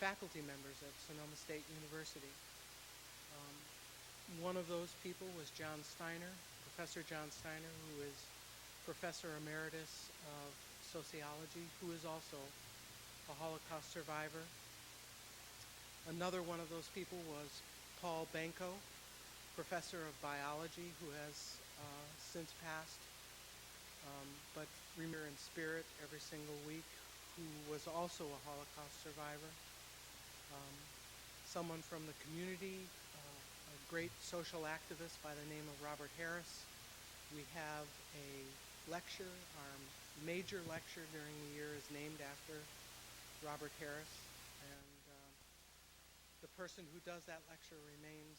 faculty members at Sonoma State University. One of those people was John Steiner, Professor John Steiner, who is Professor Emeritus of Sociology, who is also a Holocaust survivor. Another one of those people was Paul Benko, Professor of Biology, who has since passed, but remember in spirit every single week, who was also a Holocaust survivor. Someone from the community, a great social activist by the name of Robert Harris. We have a lecture, our major lecture during the year is named after Robert Harris, and the person who does that lecture remains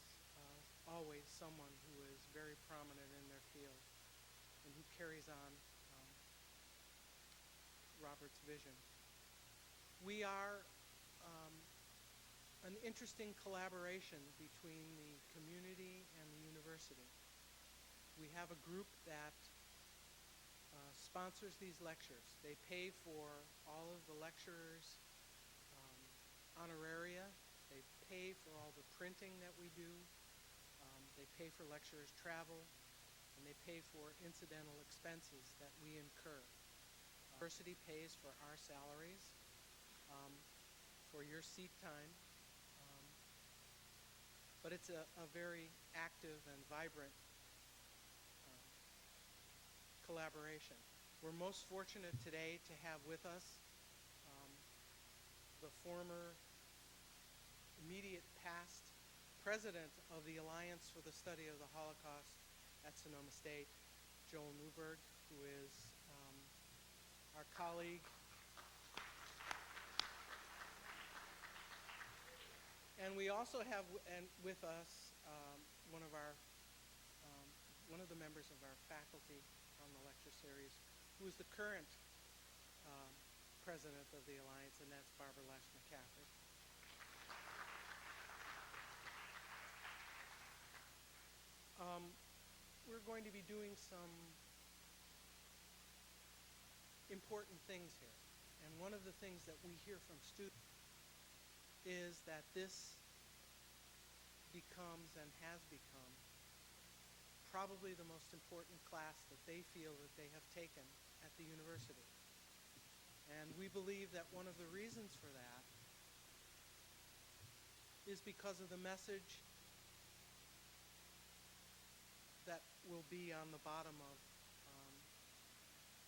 always someone who is very prominent in their field and who carries on Robert's vision. We are an interesting collaboration between the community and the university. We have a group that sponsors these lectures. They pay for all of the lecturers' honoraria. They pay for all the printing that we do. They pay for lecturers' travel, and they pay for incidental expenses that we incur. The university pays for our salaries, for your seat time, but it's a very active and vibrant collaboration. We're most fortunate today to have with us the former immediate past president of the Alliance for the Study of the Holocaust at Sonoma State, Joel Newberg, who is our colleague. And we also have with us one of the members of our faculty on the lecture series, who is the current president of the Alliance, and that's Barbara Lash McCaffrey. We're going to be doing some important things here. And one of the things that we hear from students is that this becomes and has become probably the most important class that they feel that they have taken at the university. And we believe that one of the reasons for that is because of the message that will be on the bottom of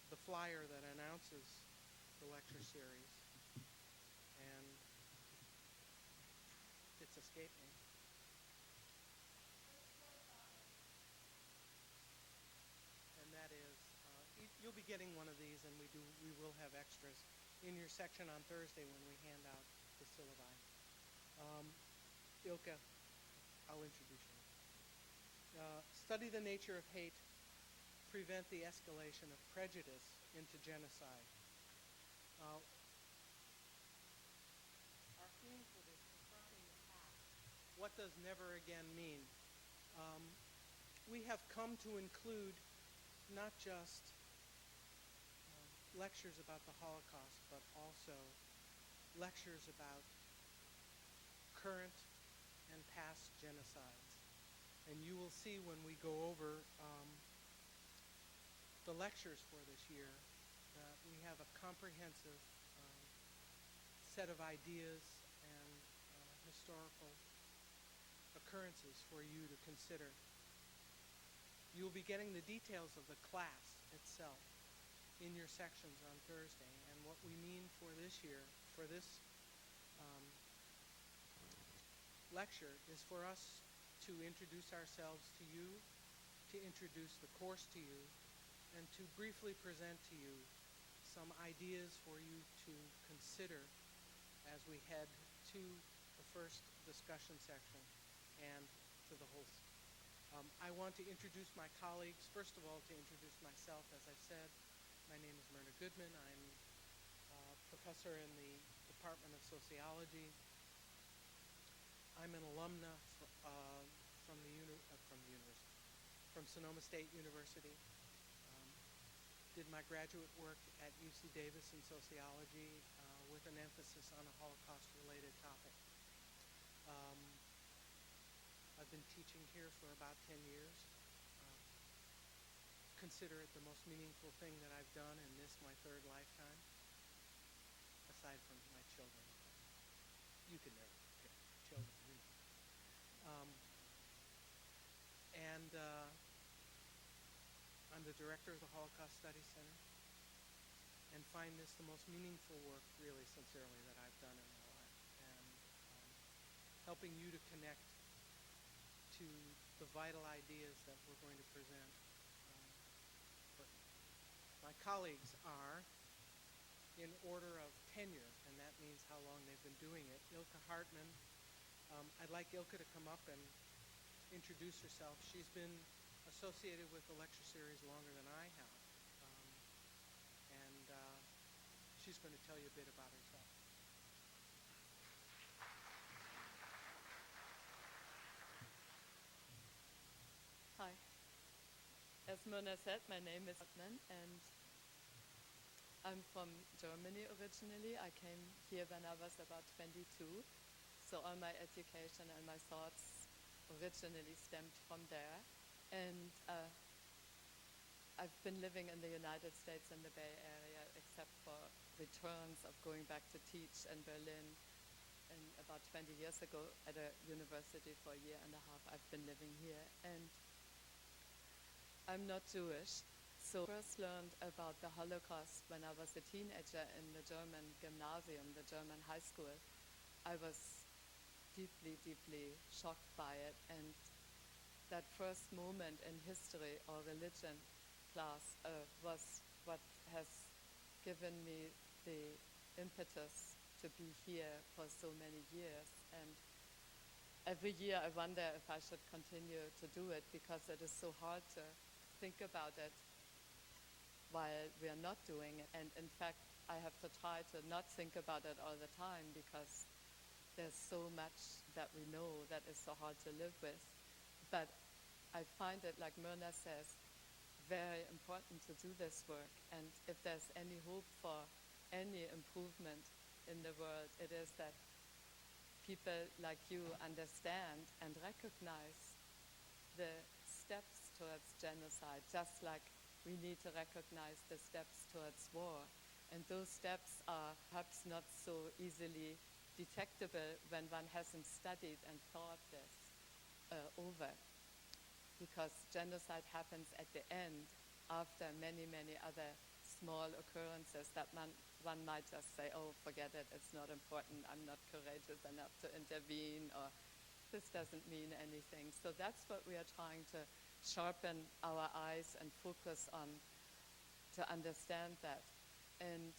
the flyer that announces the lecture series. And it's escaped me. And that is, you'll be getting one of these, and we will have extras in your section on Thursday when we hand out the syllabi. Ilka, I'll introduce you. Study the nature of hate, prevent the escalation of prejudice into genocide. Our theme for this, confronting the past, what does never again mean? We have come to include not just lectures about the Holocaust, but also lectures about current and past genocides. And you will see when we go over the lectures for this year that we have a comprehensive set of ideas and historical occurrences for you to consider. You'll be getting the details of the class itself in your sections on Thursday. And what we mean for this year, for this lecture, is for us to introduce ourselves to you, to introduce the course to you, and to briefly present to you some ideas for you to consider as we head to the first discussion section and to the whole. I want to introduce my colleagues. First of all, to introduce myself, as I said, my name is Myrna Goodman. I'm a professor in the Department of Sociology. I'm an alumna from Sonoma State University. Did my graduate work at UC Davis in sociology with an emphasis on a Holocaust-related topic. I've been teaching here for about 10 years. Consider it the most meaningful thing that I've done in this, my third lifetime, aside from my children. You can never compare children, you know. I'm the director of the Holocaust Study Center, and find this the most meaningful work, really, sincerely, that I've done in my life. And helping you to connect to the vital ideas that we're going to present. My colleagues are, in order of tenure, and that means how long they've been doing it, Ilka Hartman. I'd like Ilka to come up and introduce herself. She's been associated with the lecture series longer than I have. She's going to tell you a bit about herself. Hi. As Mona said, my name is Hartman, and I'm from Germany originally. I came here when I was about 22, so all my education and my thoughts originally stemmed from there. And I've been living in the United States in the Bay Area, except for returns of going back to teach in Berlin. And about 20 years ago at a university for a year and a half, I've been living here. And I'm not Jewish, so I first learned about the Holocaust when I was a teenager in the German gymnasium, the German high school. I was deeply, deeply shocked by it. And that first moment in history or religion class was what has given me the impetus to be here for so many years. And every year I wonder if I should continue to do it, because it is so hard to think about it while we are not doing it. And in fact, I have to try to not think about it all the time, because there's so much that we know that is so hard to live with. But I find it, like Myrna says, very important to do this work. And if there's any hope for any improvement in the world, it is that people like you understand and recognize the steps towards genocide, just like we need to recognize the steps towards war. And those steps are perhaps not so easily detectable when one hasn't studied and thought this over. Because genocide happens at the end, after many, many other small occurrences that one might just say, oh, forget it, it's not important, I'm not courageous enough to intervene, or this doesn't mean anything. So that's what we are trying to sharpen our eyes and focus on, to understand that. And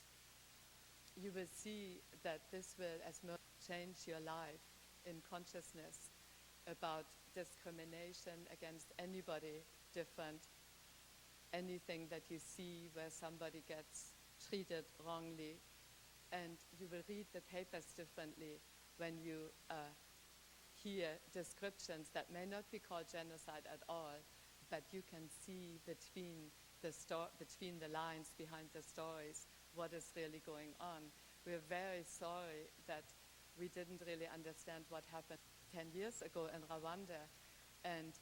you will see that this will, as much, change your life in consciousness about discrimination against anybody different, anything that you see where somebody gets treated wrongly. And you will read the papers differently when you hear descriptions that may not be called genocide at all, but you can see between the lines behind the stories what is really going on. We're very sorry that we didn't really understand what happened 10 years ago in Rwanda, and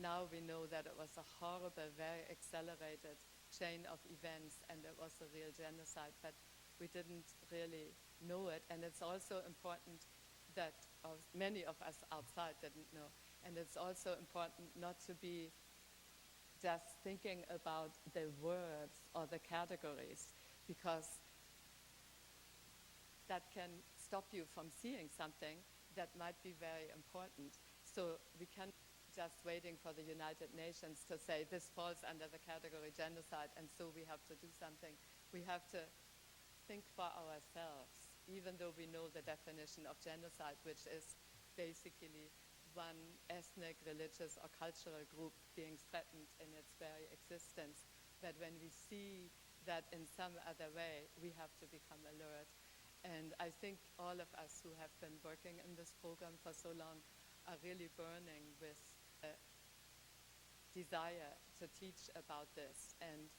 now we know that it was a horrible, very accelerated chain of events, and it was a real genocide, but we didn't really know it. And it's also important that many of us outside didn't know. And it's also important not to be just thinking about the words or the categories, because that can stop you from seeing something that might be very important. So we can't just waiting for the United Nations to say this falls under the category genocide, and so we have to do something. We have to think for ourselves, even though we know the definition of genocide, which is basically one ethnic, religious, or cultural group being threatened in its very existence. But when we see that in some other way, we have to become alert. And I think all of us who have been working in this program for so long are really burning with a desire to teach about this. And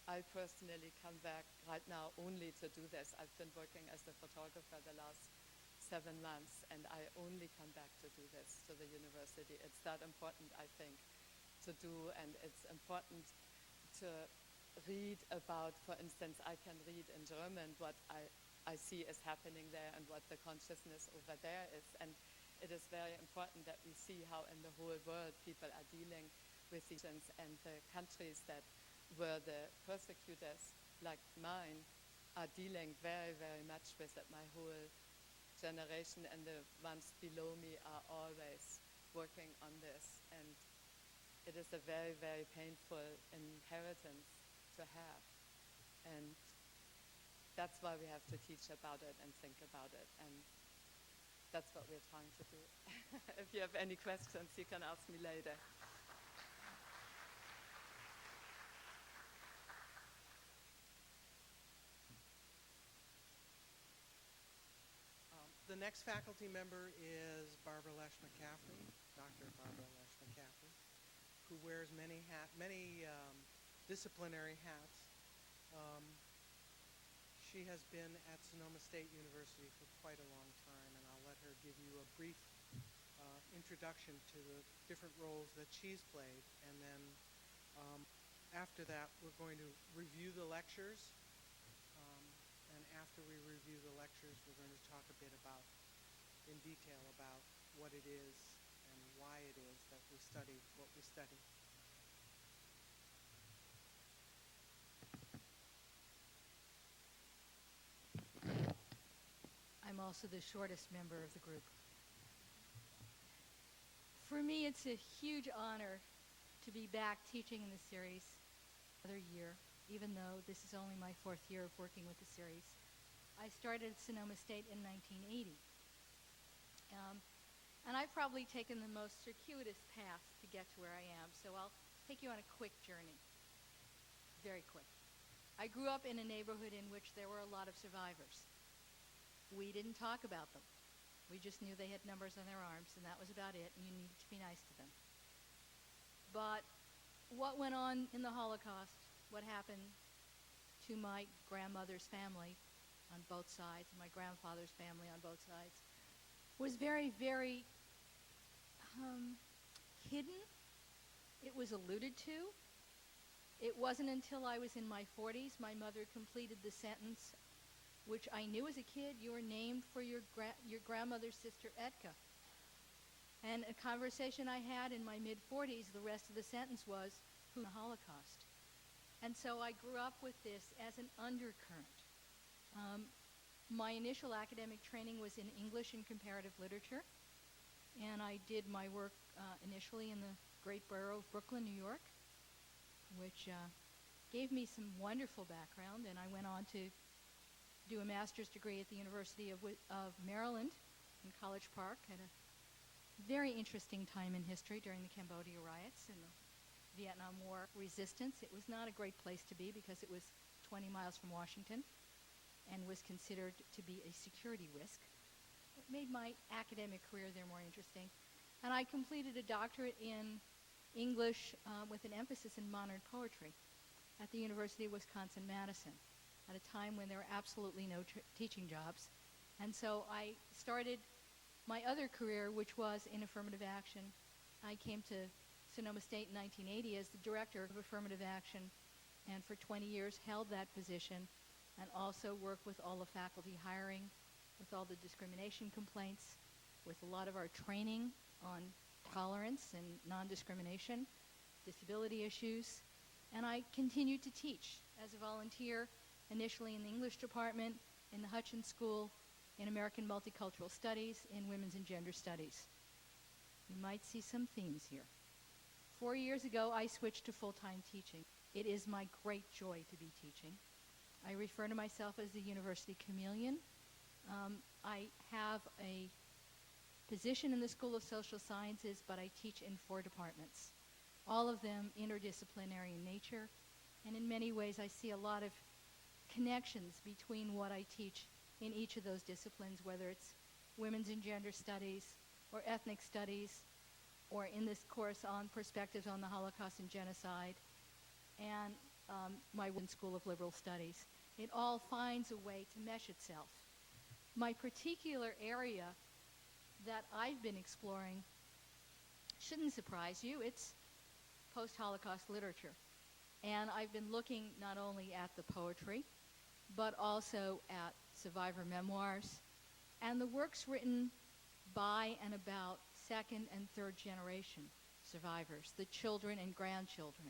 I personally come back right now only to do this. I've been working as a photographer the last 7 months, and I only come back to do this to the university. It's that important, I think, to do, and it's important to read about, for instance, I can read in German what I see is happening there and what the consciousness over there is. And it is very important that we see how in the whole world people are dealing with these things, and the countries that were the persecutors, like mine, are dealing very, very much with it. My whole generation and the ones below me are always working on this. And it is a very, very painful inheritance to have. And that's why we have to teach about it and think about it. And that's what we're trying to do. If you have any questions, you can ask me later. The next faculty member is Barbara Lesh McCaffrey, Dr. Barbara Lesh McCaffrey, who wears many disciplinary hats. She has been at Sonoma State University for quite a long time, and I'll let her give you a brief introduction to the different roles that she's played, and then after that we're going to review the lectures, and after we review the lectures we're going to talk a bit about, in detail, about what it is and why it is that we study what we study. I'm also the shortest member of the group. For me, it's a huge honor to be back teaching in the series another year, even though this is only my 4th year of working with the series. I started at Sonoma State in 1980. And I've probably taken the most circuitous path to get to where I am, so I'll take you on a quick journey. Very quick. I grew up in a neighborhood in which there were a lot of survivors. We didn't talk about them. We just knew they had numbers on their arms, and that was about it, and you needed to be nice to them. But what went on in the Holocaust, what happened to my grandmother's family on both sides, and my grandfather's family on both sides, was very, very hidden. It was alluded to. It wasn't until I was in my 40s my mother completed the sentence, which I knew as a kid: you were named for your grandmother's sister Etka. And a conversation I had in my mid-40s, the rest of the sentence was, who the Holocaust? And so I grew up with this as an undercurrent. My initial academic training was in English and comparative literature, and I did my work initially in the great borough of Brooklyn, New York, which gave me some wonderful background, and I went on to do a master's degree at the University of Maryland in College Park. Had a very interesting time in history during the Cambodia riots and the Vietnam War resistance. It was not a great place to be because it was 20 miles from Washington and was considered to be a security risk. It made my academic career there more interesting. And I completed a doctorate in English with an emphasis in modern poetry at the University of Wisconsin-Madison at a time when there were absolutely no teaching jobs. And so I started my other career, which was in affirmative action. I came to Sonoma State in 1980 as the director of affirmative action, and for 20 years held that position, and also worked with all the faculty hiring, with all the discrimination complaints, with a lot of our training on tolerance and non-discrimination, disability issues. And I continued to teach as a volunteer, initially in the English department, in the Hutchins School, in American Multicultural Studies, in Women's and Gender Studies. You might see some themes here. 4 years ago, I switched to full-time teaching. It is my great joy to be teaching. I refer to myself as the university chameleon. I have a position in the School of Social Sciences, but I teach in 4 departments, all of them interdisciplinary in nature. And in many ways, I see a lot of connections between what I teach in each of those disciplines, whether it's women's and gender studies or ethnic studies, or in this course on perspectives on the Holocaust and genocide. And my School of Liberal Studies. It all finds a way to mesh itself. My particular area that I've been exploring shouldn't surprise you. It's post-Holocaust literature. And I've been looking not only at the poetry, but also at survivor memoirs and the works written by and about second and third generation survivors, the children and grandchildren,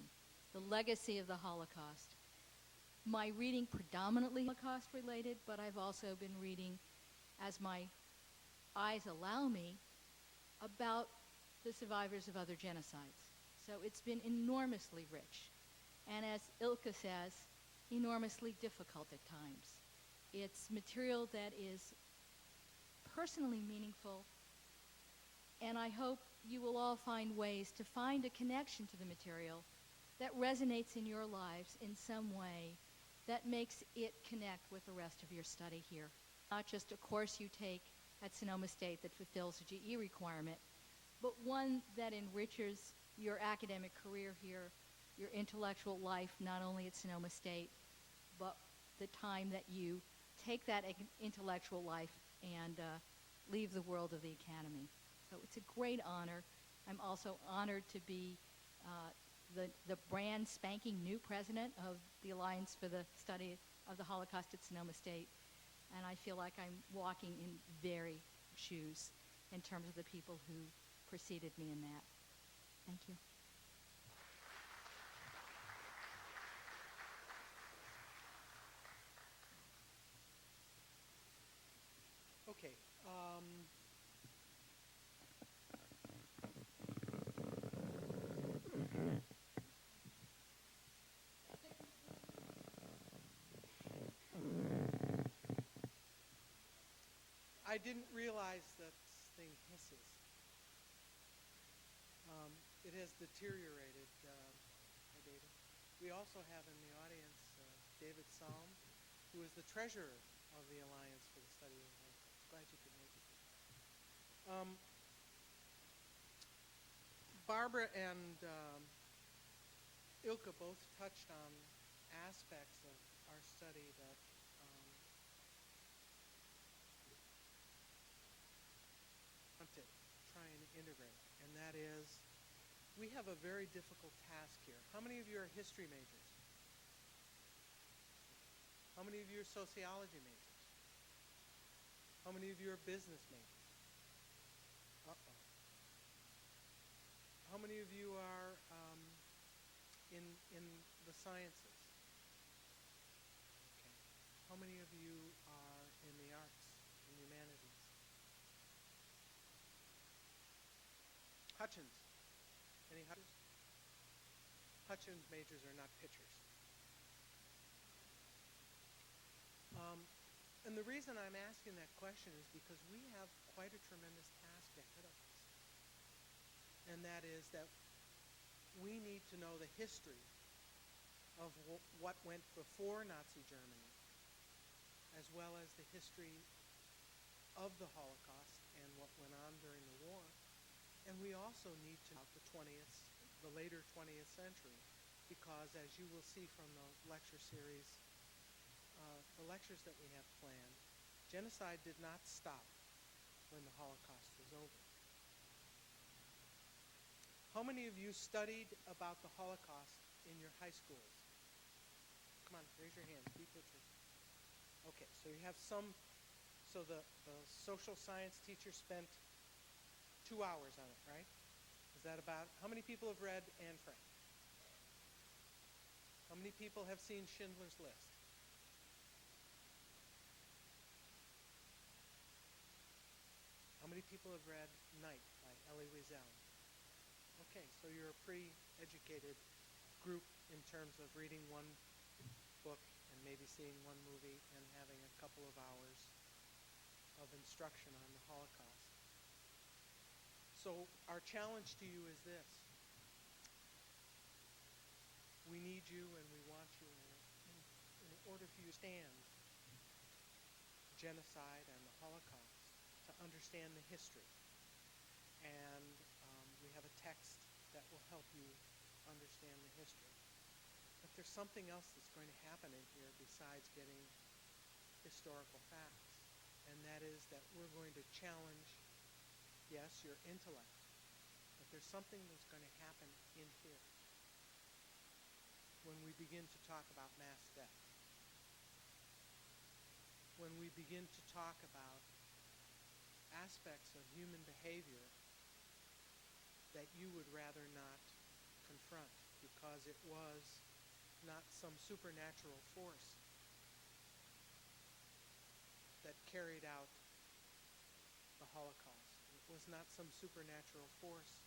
the legacy of the Holocaust. My reading predominantly Holocaust related, but I've also been reading, as my eyes allow me, about the survivors of other genocides. So it's been enormously rich. And as Ilka says, enormously difficult at times. It's material that is personally meaningful, and I hope you will all find ways to find a connection to the material that resonates in your lives in some way that makes it connect with the rest of your study here. Not just a course you take at Sonoma State that fulfills a GE requirement, but one that enriches your academic career here, your intellectual life, not only at Sonoma State, but the time that you take that intellectual life and leave the world of the academy. So it's a great honor. I'm also honored to be the brand spanking new president of the Alliance for the Study of the Holocaust at Sonoma State. And I feel like I'm walking in very shoes in terms of the people who preceded me in that. Thank you. Okay. I didn't realize that this thing hisses. It has deteriorated. Hi, David. We also have in the audience David Salm, who is the treasurer of the Alliance for the Study of the Holocaust. Glad you could make it. Barbara and Ilka both touched on aspects of our study that I want to try and integrate, and that is we have a very difficult task here. How many of you are history majors? How many of you are sociology majors? How many of you are business majors? Uh-oh. How many of you are in the sciences? Okay. How many of you are in the arts and humanities? Hutchins. Any Hutchins? Hutchins majors are not pitchers. And the reason I'm asking that question is because we have quite a tremendous task ahead of us. And that is that we need to know the history of what went before Nazi Germany, as well as the history of the Holocaust and what went on during the war. And we also need to know the later 20th century, because as you will see from the lecture series, the lectures that we have planned, genocide did not stop when the Holocaust was over. How many of you studied about the Holocaust in your high schools? Come on, raise your hands, be pitchers. Okay, so you have some, so the social science teacher spent 2 hours on it, right? Is that about, how many people have read Anne Frank? How many people have seen Schindler's List? How many people have read Night by Elie Wiesel? Okay, so you're a pretty educated group in terms of reading one book and maybe seeing one movie and having a couple of hours of instruction on the Holocaust. So our challenge to you is this. We need you and we want you in order for you to stand genocide and the Holocaust, to understand the history. And we have a text that will help you understand the history. But to there's something else that's going to happen in here besides getting historical facts. And that is that we're going to challenge, yes, your intellect, but there's something that's going to happen in here when we begin to talk about mass death. When we begin to talk about aspects of human behavior that you would rather not confront because it was not some supernatural force that carried out the Holocaust. It was not some supernatural force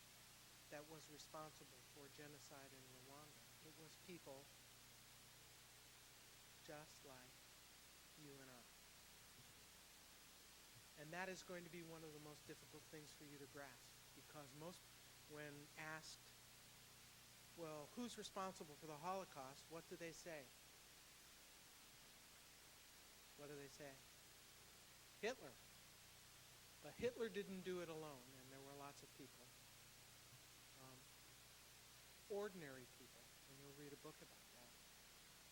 that was responsible for genocide in Rwanda. It was people just like you and I. And that is going to be one of the most difficult things for you to grasp, because most, when asked, well, who's responsible for the Holocaust, what do they say? What do they say? Hitler. But Hitler didn't do it alone, and there were lots of people, ordinary people, and you'll read a book about that,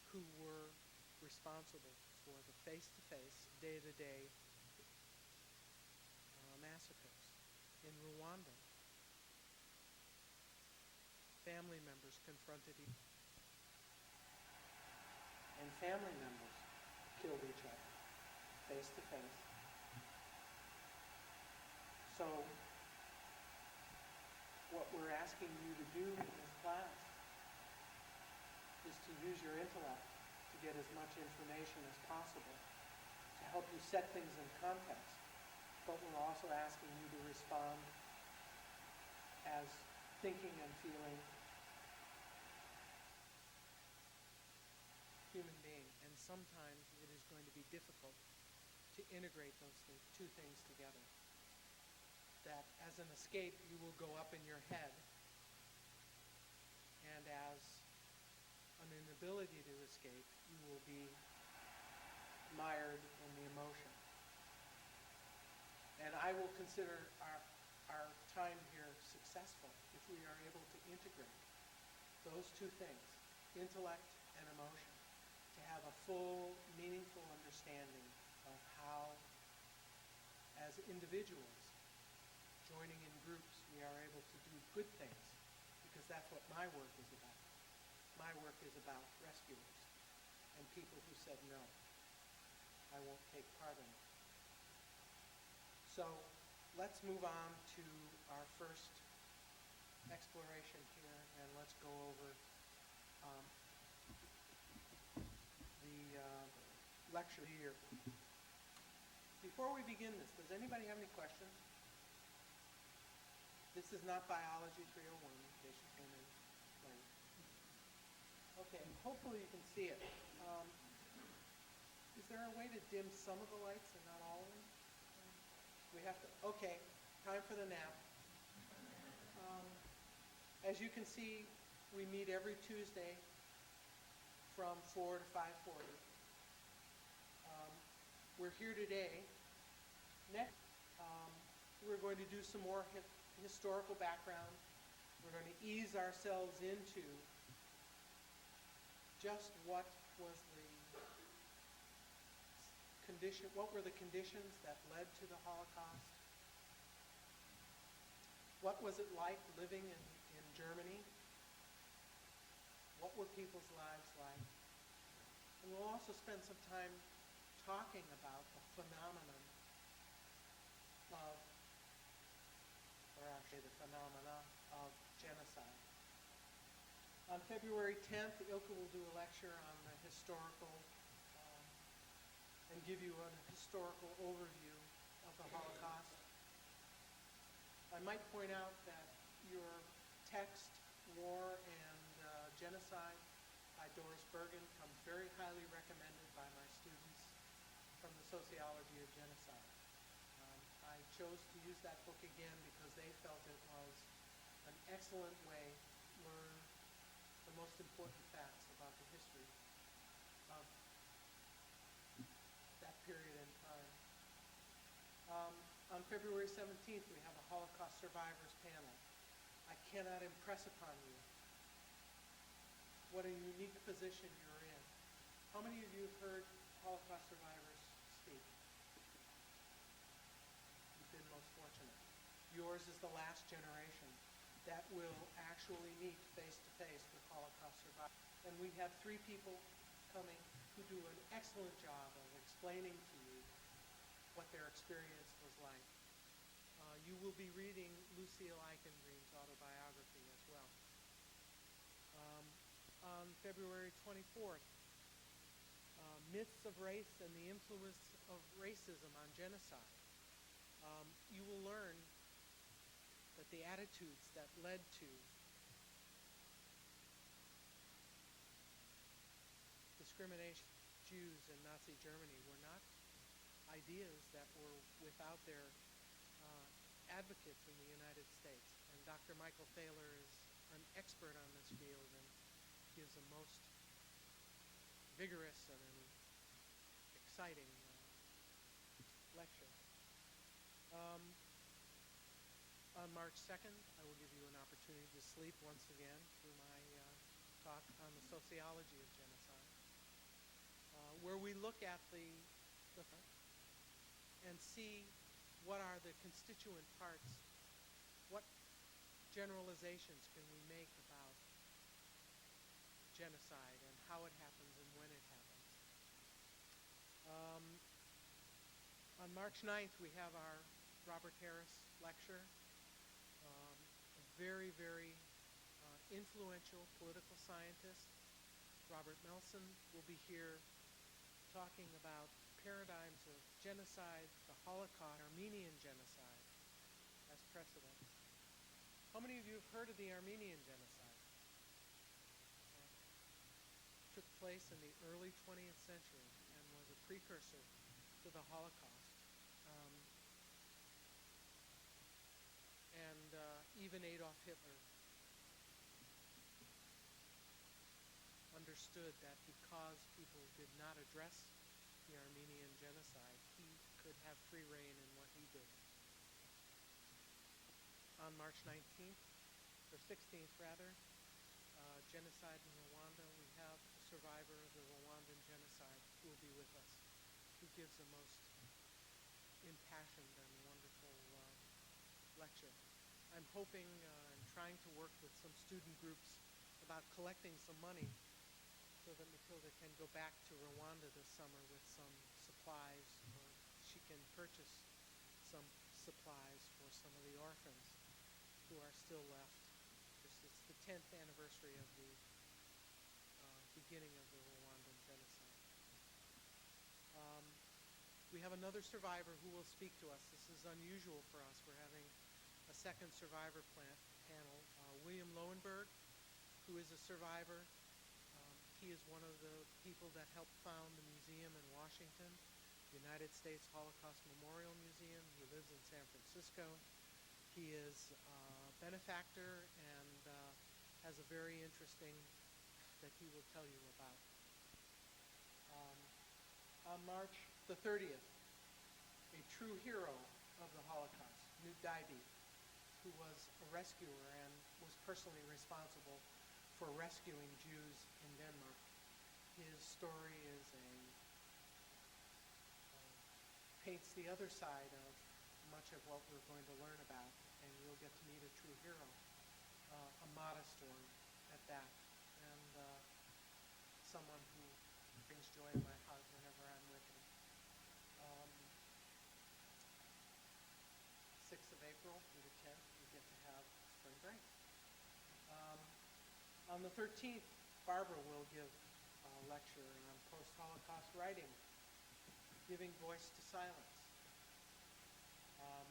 who were responsible for the face-to-face, day-to-day massacres. In Rwanda, family members confronted each other, and family members killed each other face-to-face. So what we're asking you to do in this class is to use your intellect to get as much information as possible to help you set things in context. But we're also asking you to respond as thinking and feeling human being. And sometimes it is going to be difficult to integrate those two things together. That as an escape, you will go up in your head, and as an inability to escape, you will be mired in the emotion. And I will consider our time here successful if we are able to integrate those two things, intellect and emotion, to have a full, meaningful understanding of how, as individuals, joining in groups, we are able to do good things, because that's what my work is about. My work is about rescuers and people who said, no, I won't take part in it. So let's move on to our first exploration here, and let's go over the lecture here. Before we begin this, does anybody have any questions? This is not Biology 301, in case you came in late. Okay, hopefully you can see it. Is there a way to dim some of the lights and not all of them? We have to, okay, time for the nap. As you can see, we meet every Tuesday from 4 to 5:40. We're here today. Next, we're going to do some more historical background. We're going to ease ourselves into just what was the condition, what were the conditions that led to the Holocaust? What was it like living in Germany? What were people's lives like? And we'll also spend some time talking about the phenomenon of, or actually the phenomena of genocide. On February 10th, Ilka will do a lecture on the historical, and give you a historical overview of the Holocaust. I might point out that your text, War and Genocide, by Doris Bergen, comes very highly recommended by my students from the Sociology of Genocide. I chose to use that book again because they felt it was an excellent way to learn the most important facts about the history of that period in time. On February 17th, we have a Holocaust survivors panel. I cannot impress upon you what a unique position you're in. How many of you have heard Holocaust survivors speak? You've been most fortunate. Yours is the last generation that will actually meet face-to-face with Holocaust survivors. And we have 3 people coming who do an excellent job of explaining to you what their experience was like. You will be reading Lucille Eichengreen's autobiography as well. On February 24th, Myths of Race and the Influence of Racism on Genocide. You will learn that the attitudes that led to discrimination of Jews in Nazi Germany were not ideas that were without their advocates in the United States. And Dr. Michael Thaler is an expert on this field and gives a most vigorous and exciting lecture. On March 2nd, I will give you an opportunity to sleep once again through my talk on the sociology of genocide, where we look at the and see what are the constituent parts, what generalizations can we make about genocide and how it happens and when it happens. On March 9th, we have our Robert Harris lecture, a very, very influential political scientist. Robert Nelson will be here talking about paradigms of genocide, the Holocaust, Armenian genocide as precedents. How many of you have heard of the Armenian genocide? It took place in the early 20th century and was a precursor to the Holocaust. Even Adolf Hitler understood that because people did not address the Armenian genocide, he could have free rein in what he did. On March 19th, or 16th rather, genocide in Rwanda, we have a survivor of the Rwandan genocide who will be with us, who gives a most impassioned and wonderful lecture. I'm hoping and trying to work with some student groups about collecting some money so that Matilda can go back to Rwanda this summer with some supplies, or she can purchase some supplies for some of the orphans who are still left. It's the 10th anniversary of the beginning of the Rwandan genocide. We have another survivor who will speak to us. This is unusual for us. We're having a second survivor panel. William Lowenberg, who is a survivor. He is one of the people that helped found the museum in Washington, the United States Holocaust Memorial Museum. He lives in San Francisco. He is a benefactor and has a very interesting that he will tell you about. On March the 30th, a true hero of the Holocaust, Knut Dybye, who was a rescuer and was personally responsible for rescuing Jews in Denmark. His story is paints the other side of much of what we're going to learn about, and you'll get to meet a true hero, a modest one at that, and someone who brings joy to my heart whenever I'm with him. 6th of April through the 10th, we get to have spring break. On the 13th, Barbara will give a lecture on post-Holocaust writing, giving voice to silence. I'm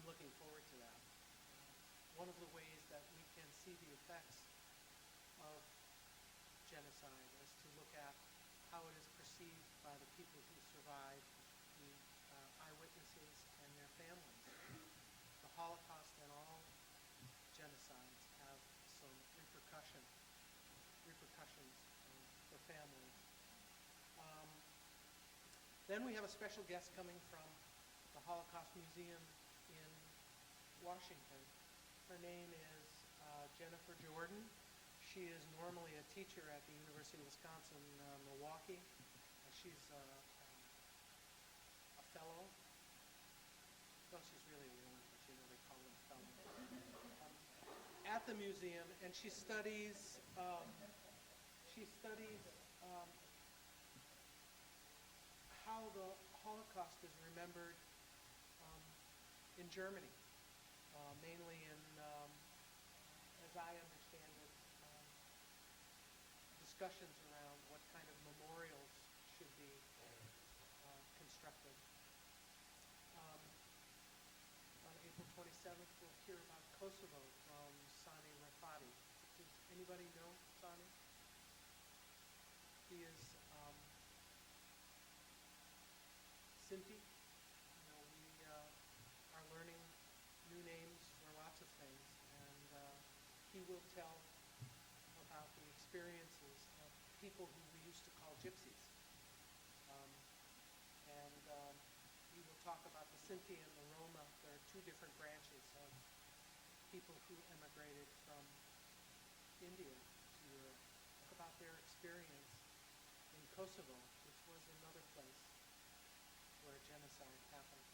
looking forward to that. One of the ways that we can see the effects of genocide is to look at how it is perceived by the people who survived, the eyewitnesses and their families. The Holocaust and all genocides have some repercussions for families. Then we have a special guest coming from the Holocaust Museum in Washington. Her name is Jennifer Jordan. She is normally a teacher at the University of Wisconsin, Milwaukee. She's a fellow. Well, she's really a woman, but you know they call them fellow. At the museum, and she studies how the Holocaust is remembered in Germany, mainly in, as I understand it, discussions around what kind of memorials should be constructed. On April 27th, we'll hear about Kosovo from Sani Rafati. Does anybody know Sani? He is Sinti. You know, we are learning new names for lots of things, and he will tell about the experiences of people who we used to call gypsies. He will talk about the Sinti and the Roma. There are two different branches of people who emigrated from India to Europe. Talk about their experience in Kosovo, which was another place where genocide happened.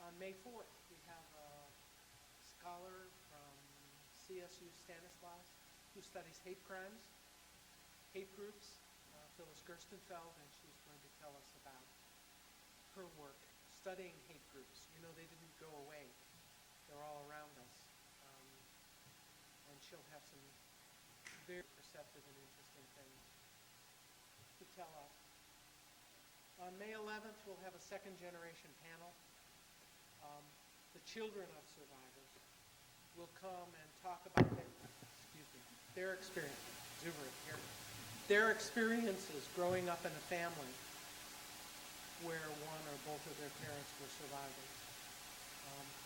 On May 4th, we have a scholar from CSU Satisfies who studies hate crimes, hate groups, Phyllis Gerstenfeld, and she's going to tell us about her work studying hate groups. You know, they didn't go away. They're all around us. And she'll have some very perceptive and interesting things to tell us. On May 11th, we'll have a second generation panel. The children of survivors will come and talk about their experience. Their experiences growing up in a family where one or both of their parents were survivors.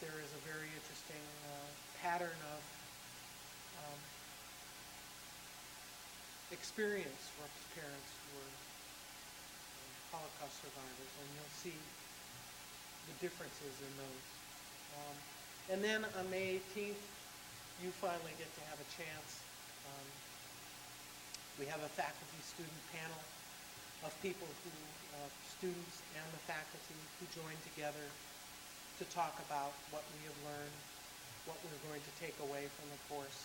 There is a very interesting pattern of experience where parents were Holocaust survivors, and you'll see the differences in those. And then on May 18th, you finally get to have a chance. We have a faculty-student panel of people who, students and the faculty, who join together to talk about what we have learned, what we're going to take away from the course.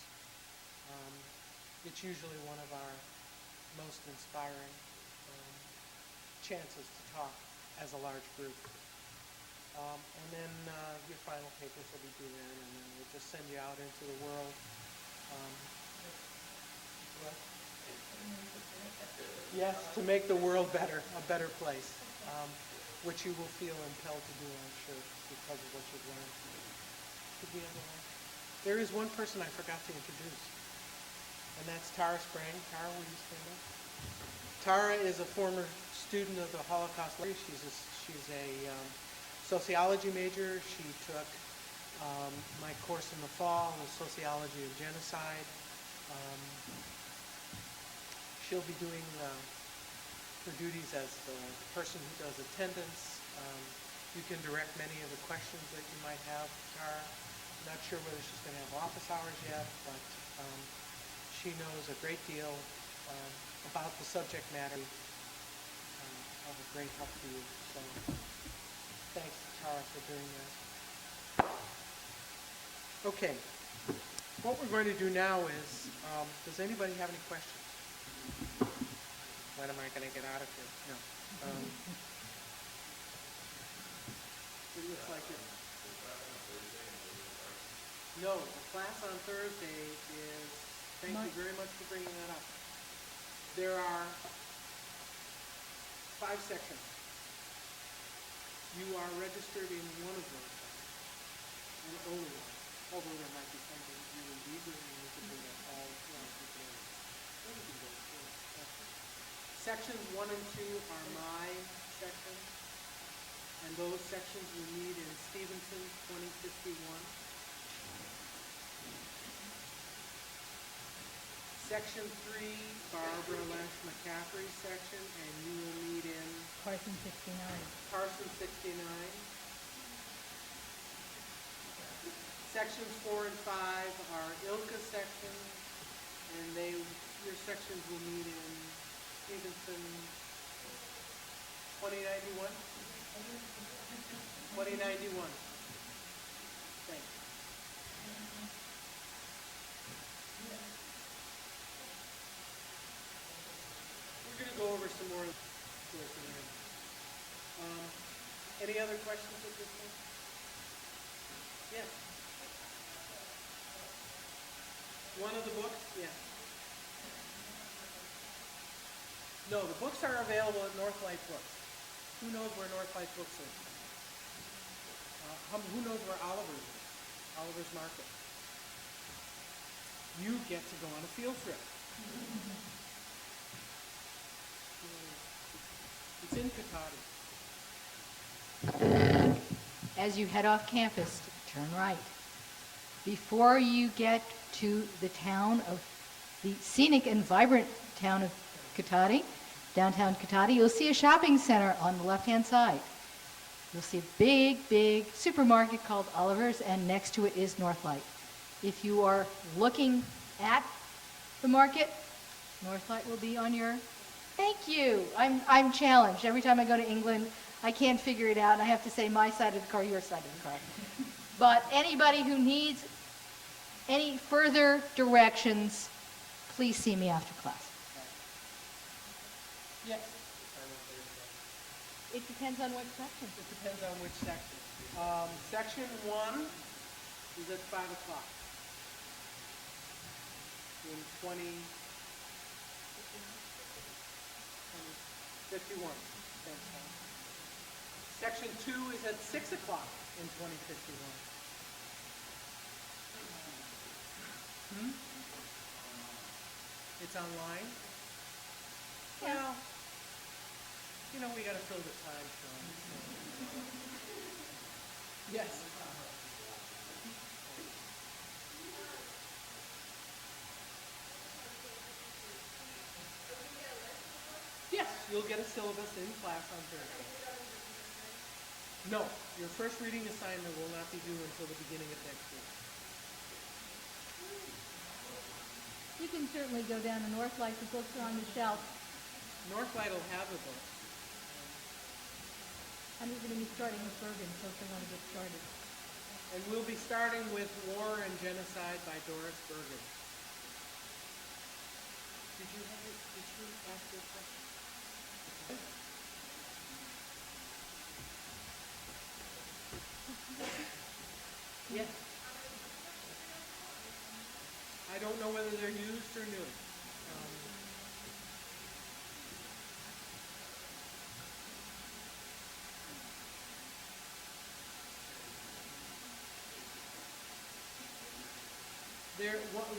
It's usually one of our most inspiring chances to talk as a large group. And then your final papers will be due in, and then we'll just send you out into the world. Yes, to make the world better, a better place, which you will feel impelled to do, I'm sure, because of what you've learned. Could we have one? There is one person I forgot to introduce, and that's Tara Sprang. Tara, will you stand up? Tara is a former student of the Holocaust. She's a sociology major. She took my course in the fall, the sociology of genocide. She'll be doing her duties as the person who does attendance. You can direct many of the questions that you might have to Tara. I'm not sure whether she's going to have office hours yet, but she knows a great deal about the subject matter of a great help to you. So thanks to Tara for doing that. Okay. What we're going to do now is, does anybody have any questions? When am I going to get out of here? No. It looks like it. No, the class on Thursday is, thank you very much for bringing that up. There are 5 sections. You are registered in one of those sections, and only one. Although there might be something really deeper, and you can do that all together. Sections 1 and 2 are my sections, and those sections you need in Stevenson 2051. Section 3, Barbara Lynch McCaffrey section, and you will meet in Parson 69. Parson 69. Sections 4 and 5 are ILCA sections, and your sections will meet in Stevenson 2091? 2091. Thanks. We're going to go over some more towards the end. Any other questions at this point? Yes. One of the books? Yeah. No, the books are available at Northlight Books. Who knows where Northlight Books is? Who knows where Oliver's is? Oliver's Market. You get to go on a field trip. It's in Katati. As you head off campus, turn right. Before you get to the scenic and vibrant town of Katati, downtown Katati, you'll see a shopping center on the left-hand side. You'll see a big, big supermarket called Oliver's, and next to it is Northlight. If you are looking at the market, Northlight will be on your... Thank you. I'm challenged. Every time I go to England, I can't figure it out, and I have to say my side of the car, your side of the car. But anybody who needs any further directions, please see me after class. Yes. It depends on what section. It depends on which section. Section 1 is at 5 o'clock. In 2051. Thanks, Tom. Section 2 is at 6 o'clock in 2051. It's online? Yeah. Well, we got to fill the time, Sean. Yes. Yes, you'll get a syllabus in class on Thursday. No, your first reading assignment will not be due until the beginning of next week. You can certainly go down to Northlight. The books are on the shelf. Northlight will have the books. I'm just going to be starting with Bergen, so if I want to get started. And we'll be starting with War and Genocide by Doris Bergen. Did you ask your question? Yes. I don't know whether they're used or new.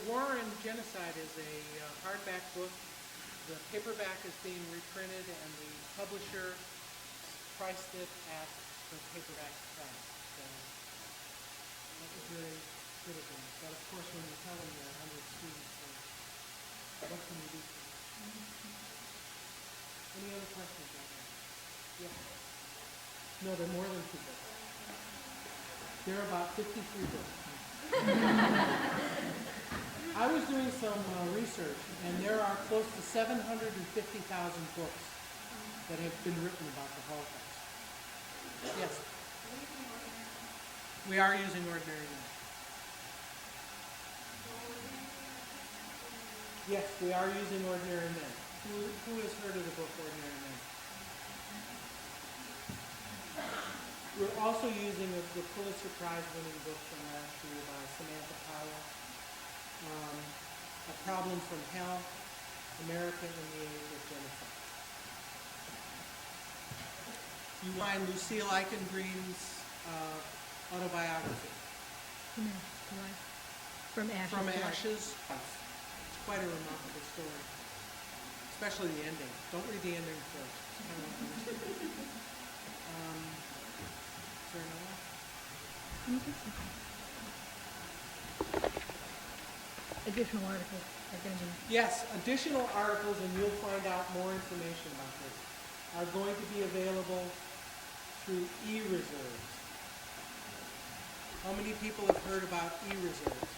War and Genocide is a hardback book. The paperback is being reprinted, and the publisher priced it at the paperback price. So that was very good of them. But of course, when you're telling your 100 students, what can you do for them? Any other questions on that? Yeah. No, they're more than 2 books. They're about 53 books. I was doing some research, and there are close to 750,000 books that have been written about the Holocaust. Yes? We are using ordinary men. Yes, we are using ordinary men. Who has heard of the book Ordinary Men? We're also using the Pulitzer Prize-winning book from last year by Samantha Powell, A Problem from Hell, America in the Age of Genocide. You find Lucille Eichengreen's autobiography. From Ashes. From Ashes. It's quite a remarkable story, especially the ending. Don't read the ending first. It's kind of is there another? Additional articles are going to be... Yes, additional articles, and you'll find out more information about this, are going to be available through e-reserves. How many people have heard about e-reserves?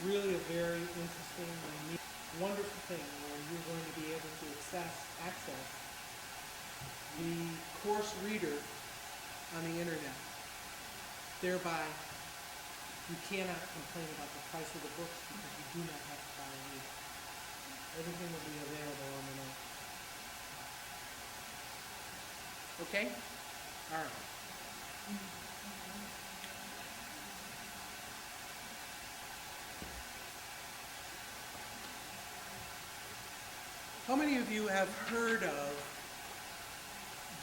Really a very interesting and neat, wonderful thing where you're going to be able to access the course reader on the internet. Thereby, you cannot complain about the price of the books because you do not have to buy a reader. Everything will be available on the net. Okay? All right. How many of you have heard of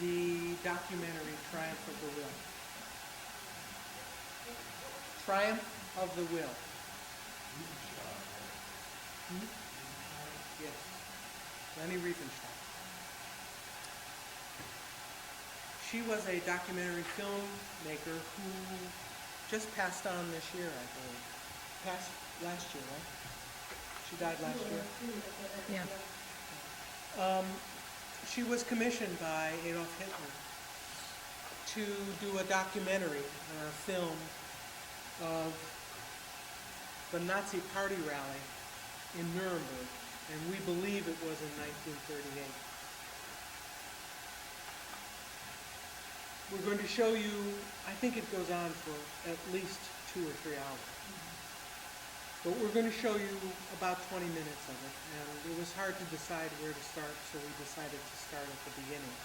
the documentary Triumph of the Will? Triumph of the Will. Yes. Leni Riefenstahl. She was a documentary filmmaker who just passed on this year, I believe. Passed last year, right? She died last year. Yeah. She was commissioned by Adolf Hitler to do a documentary or a film of the Nazi party rally in Nuremberg, and we believe it was in 1938. We're going to show you, I think it goes on for at least 2 or 3 hours. But we're going to show you about 20 minutes of it, and it was hard to decide where to start, so we decided to start at the beginning.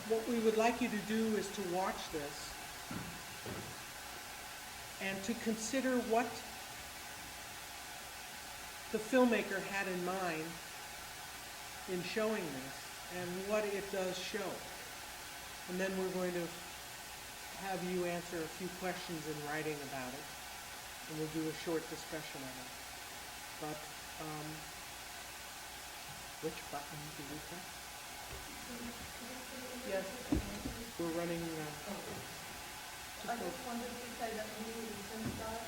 What we would like you to do is to watch this and to consider what the filmmaker had in mind in showing this and what it does show. And then we're going to have you answer a few questions in writing about it, and we'll do a short discussion of it. But, which button do we press? Yes, we're running, I just wanted to say that Leni Riefenstahl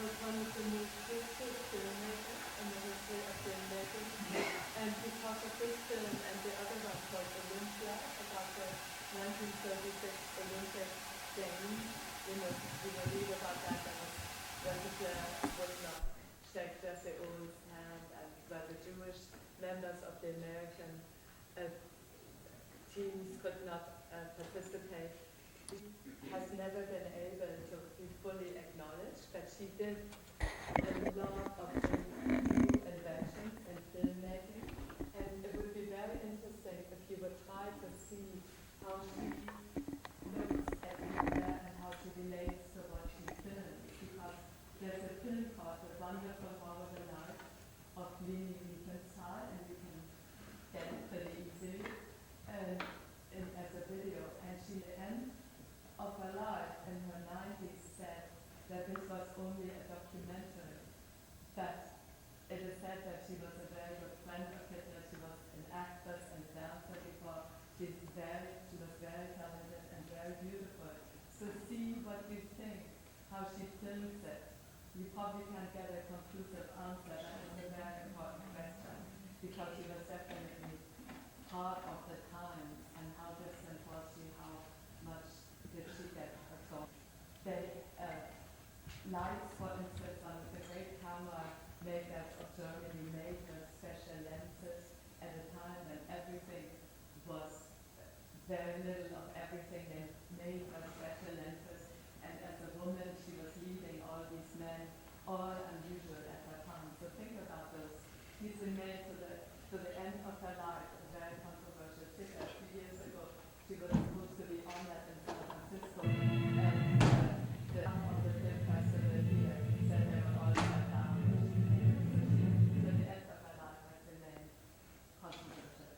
was one of the most gifted filmmakers in the history of filmmaking. And because of this film and the other one called Olympia, about the 1936 Olympic Games, you read about that, and when Hitler would not shake Jesse Owens' hand, and where the Jewish members of the American teams could not participate. She has never been able to be fully acknowledged, but she did a lot of new inventions in filmmaking, and it would be very interesting if you would try to see how she looks at media and how she relates to what she films, because there's a film called The Wonderful Horrible Life of Leni Riefenstahl, and you can get it pretty easily as a video. And she, at the end of her life in her 90s, said that this was only a documentary. But it is said that she was a very good friend of Hitler. She was an actress and dancer before. She was very talented and very beautiful. So see what you think, how she films it. You probably can't get a conclusive answer. That is a very important question, because she was definitely part of the times, and how distant was she, how much did she get across. Lights, for instance, one of the great camera makers of Germany made her special lenses at a time when everything was, very little of everything they made her special lenses, and as a woman she was leading all these men, all unusual at her time. So think about those. She's been made to the end of her life, a very controversial figure. A few years ago she was supposed to be honored in San Francisco, and the of the film festival here said they were all shut down. So the end of her life has remained controversial.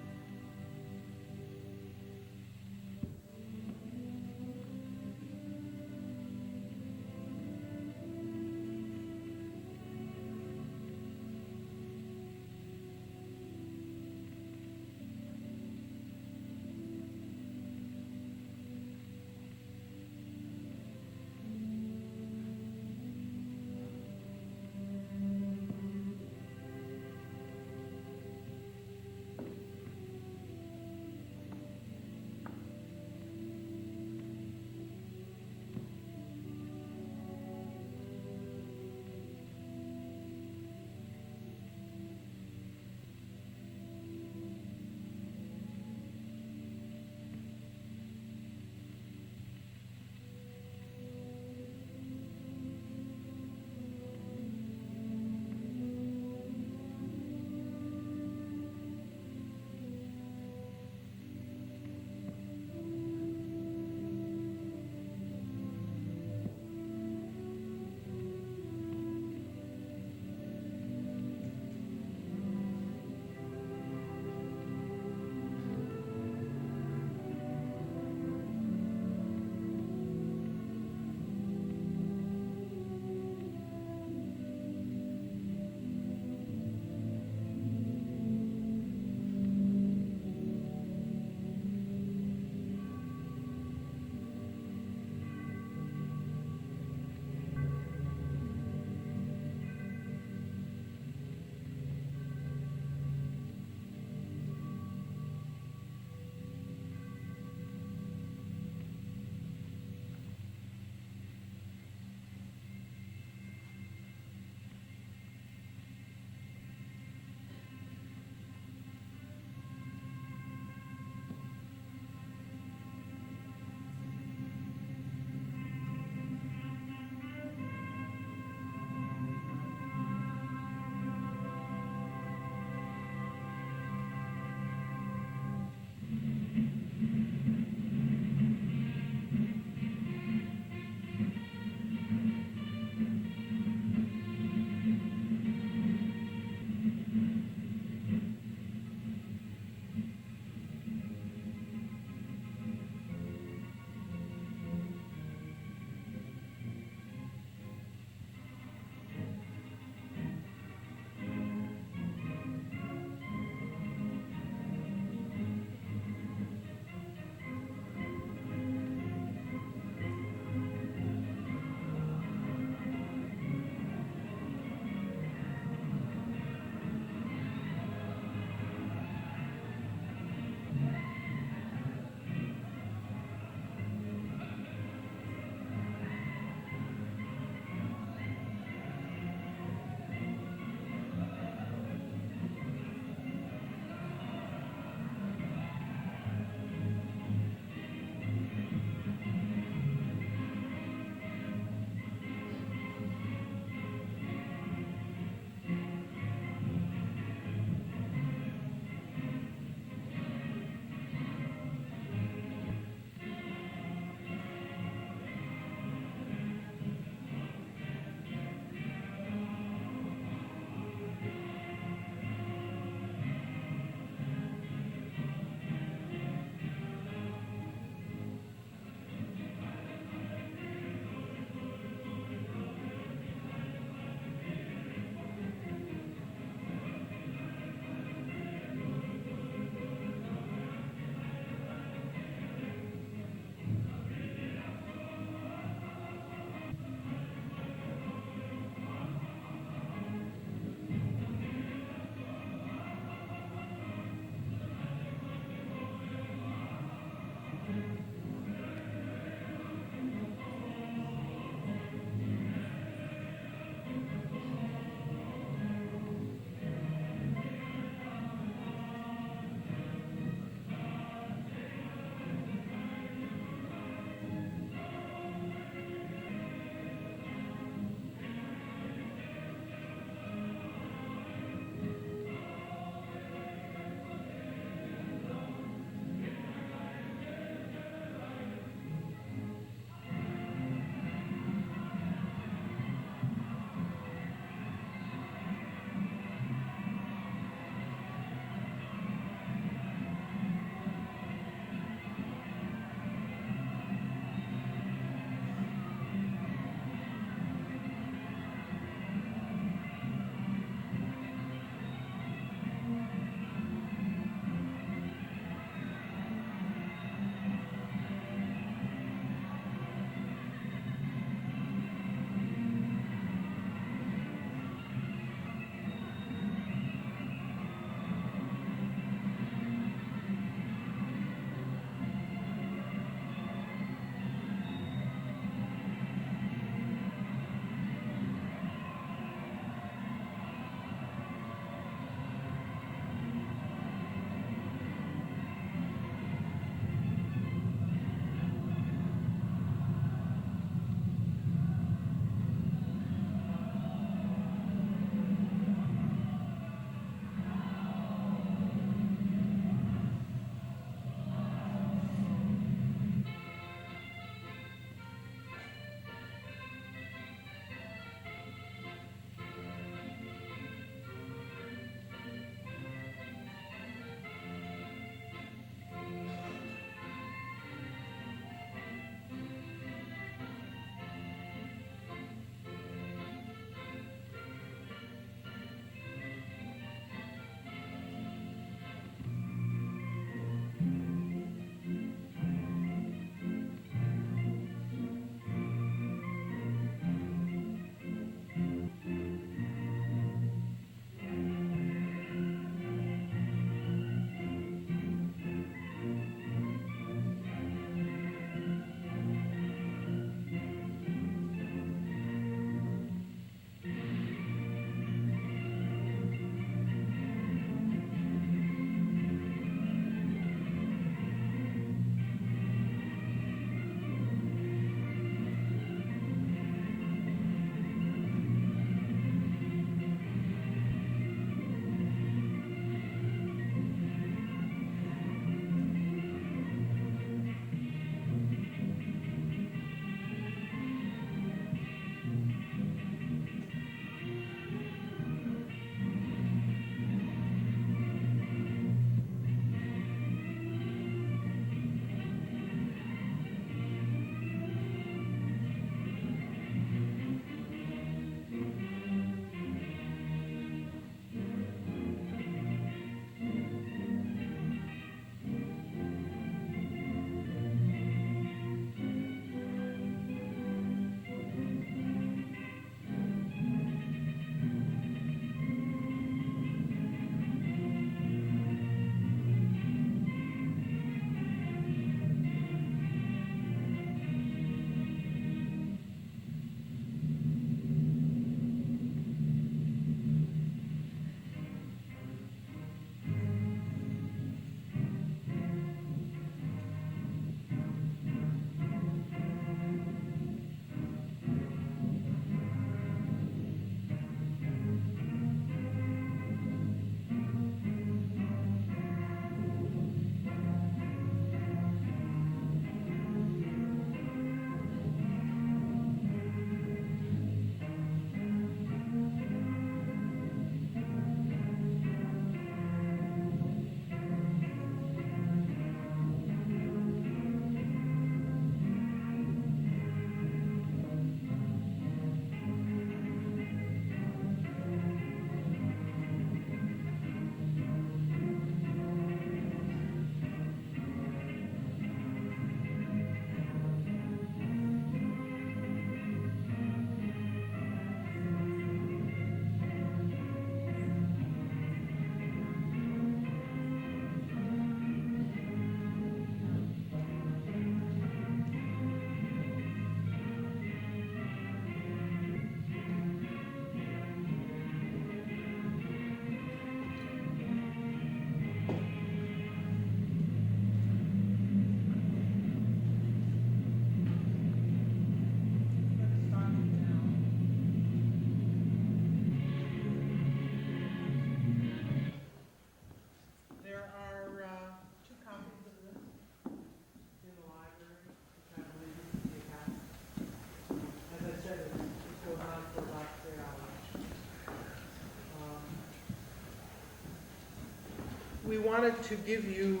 we wanted to give you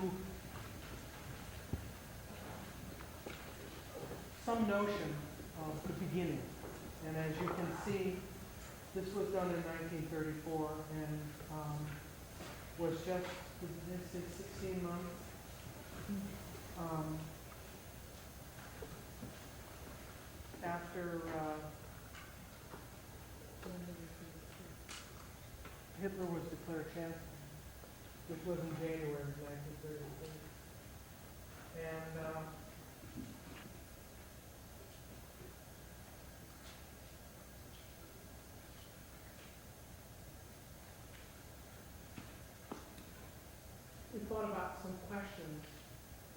some notion of the beginning. And as you can see, this was done in 1934 and was just, this is 16 months. After Hitler was declared chancellor, which was in January of 1933. And we thought about some questions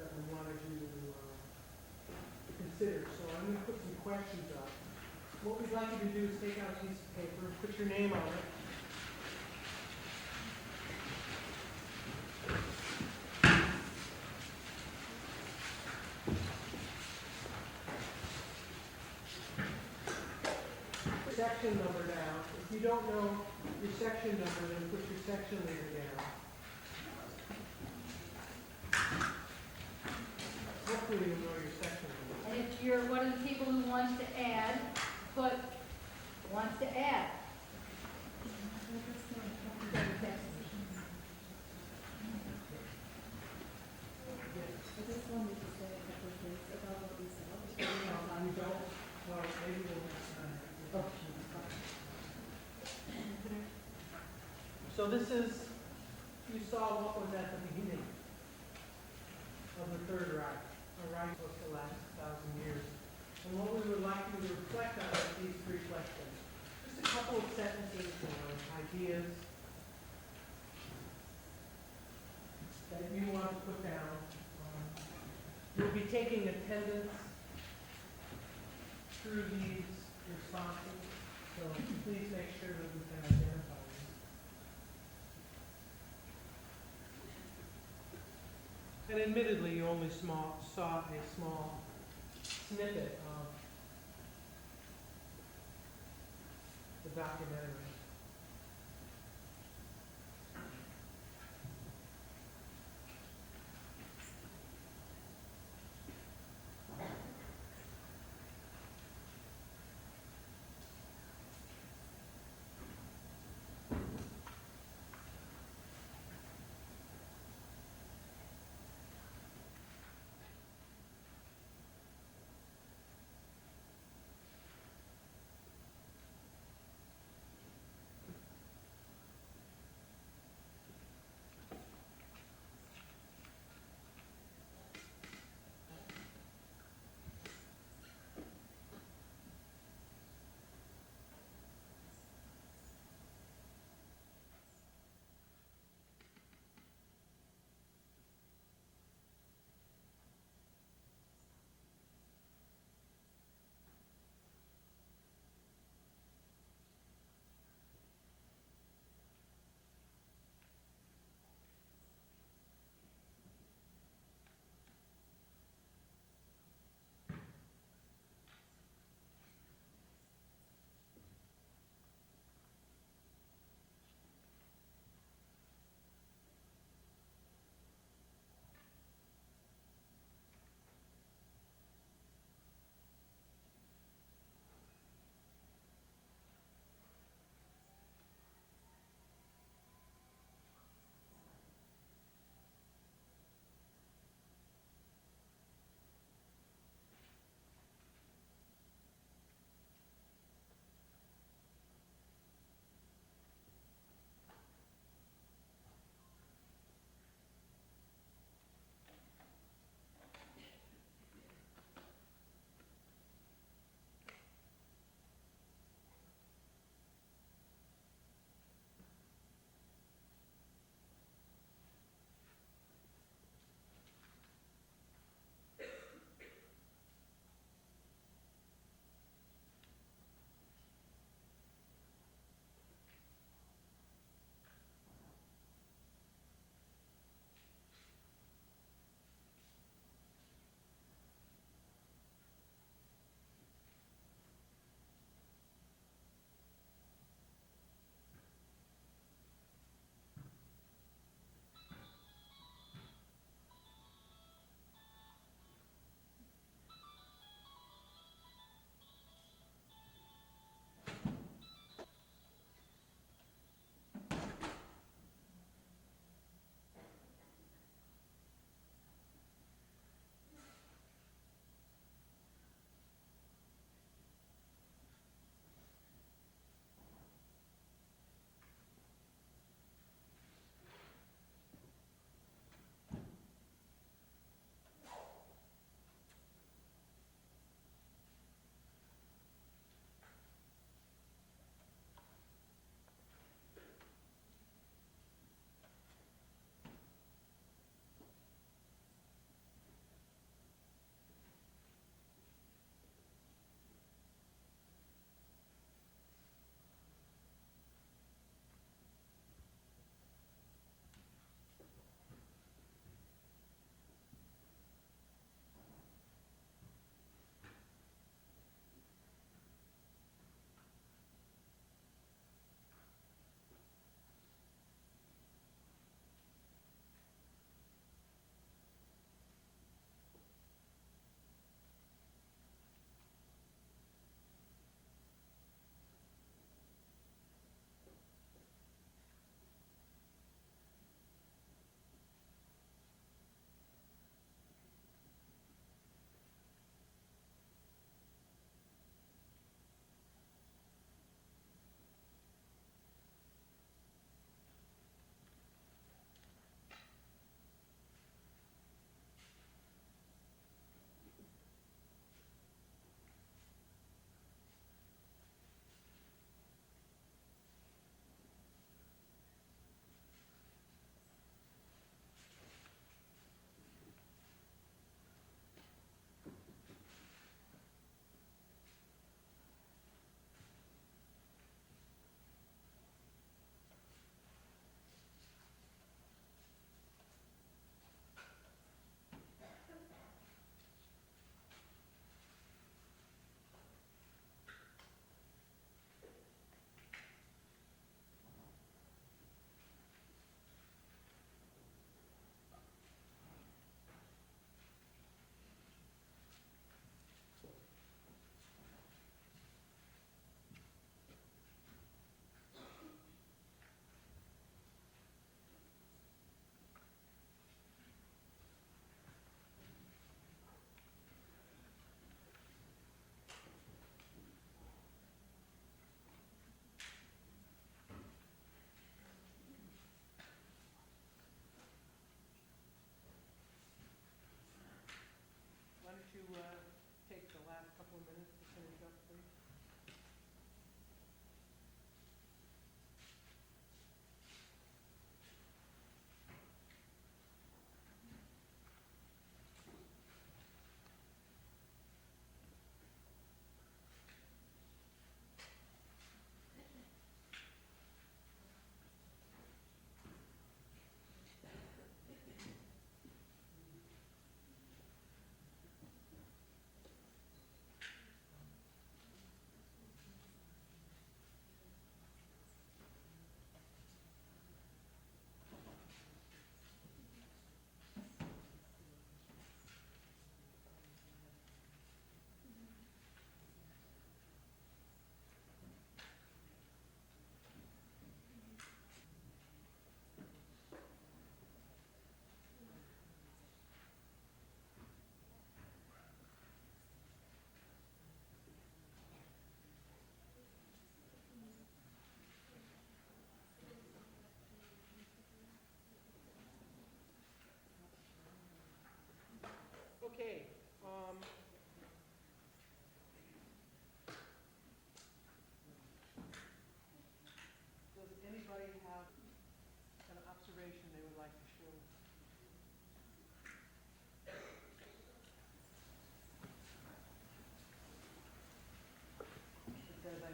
that we wanted you to consider. So I'm going to put some questions up. What we'd like you to do is take out a piece of paper, put your name on it. Section number down. If you don't know your section number, then put your section leader down. Hopefully you'll know your section number. And if you're one of the people who wants to add, put wants to add. I just wanted to say a couple of things about what we saw. You don't? Well, maybe we'll next time. So this is, you saw what was at the beginning of the Third Reich. The Reich was to last 1,000 years. And what we would like you to reflect on is these three questions. Just a couple of sentences or ideas that you want to put down. You'll be taking attendance through these responses, so please make sure that we can identify them. And admittedly, you only saw a small snippet of the documentary.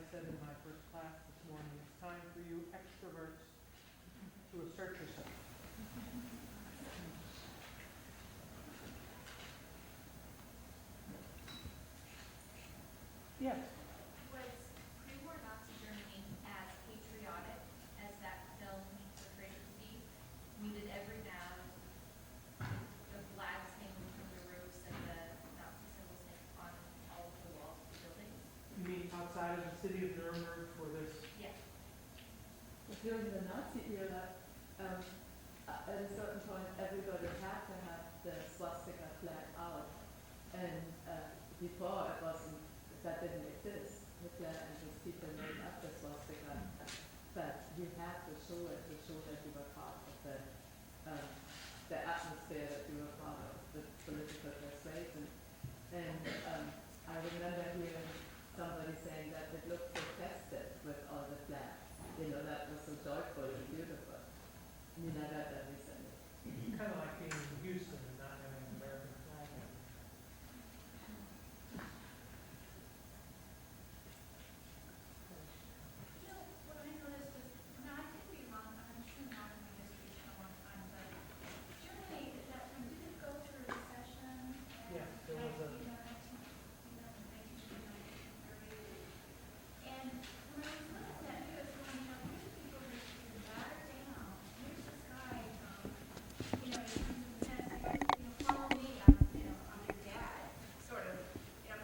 said in my first class this morning, it's time for you extroverts to assert yourself. Yes. Was pre-war Nazi Germany as patriotic as that film portrayed it to be? I mean, did every now the flags hanging from the roofs and the Nazi symbols hanging on all of the walls of the buildings? You mean outside of the city of Nuremberg for this? Yeah. During the Nazi era, at a certain point, everybody had to have the swastika flag out. And before it wasn't, that didn't exist. Hitler and his people made up the swastika. But you had to show it to show that you were part of the atmosphere, that you were part of the political persuasion. And I remember hearing somebody saying that it looked so festive with all the flags. You know, that was so joyful and beautiful. I mean, I read that recently. Kind of like being in Houston and not having an American flag. You know, what I noticed was, now I could be wrong, I'm sure not in my history for a long time, but Germany at that time, did it go through a recession? Yes, there was a- 1930. And when I was looking at that, I was going, you know, here's people who are battered down, here's this guy, you know, in terms of defense, you know, follow me, I'm your dad, sort of, you know,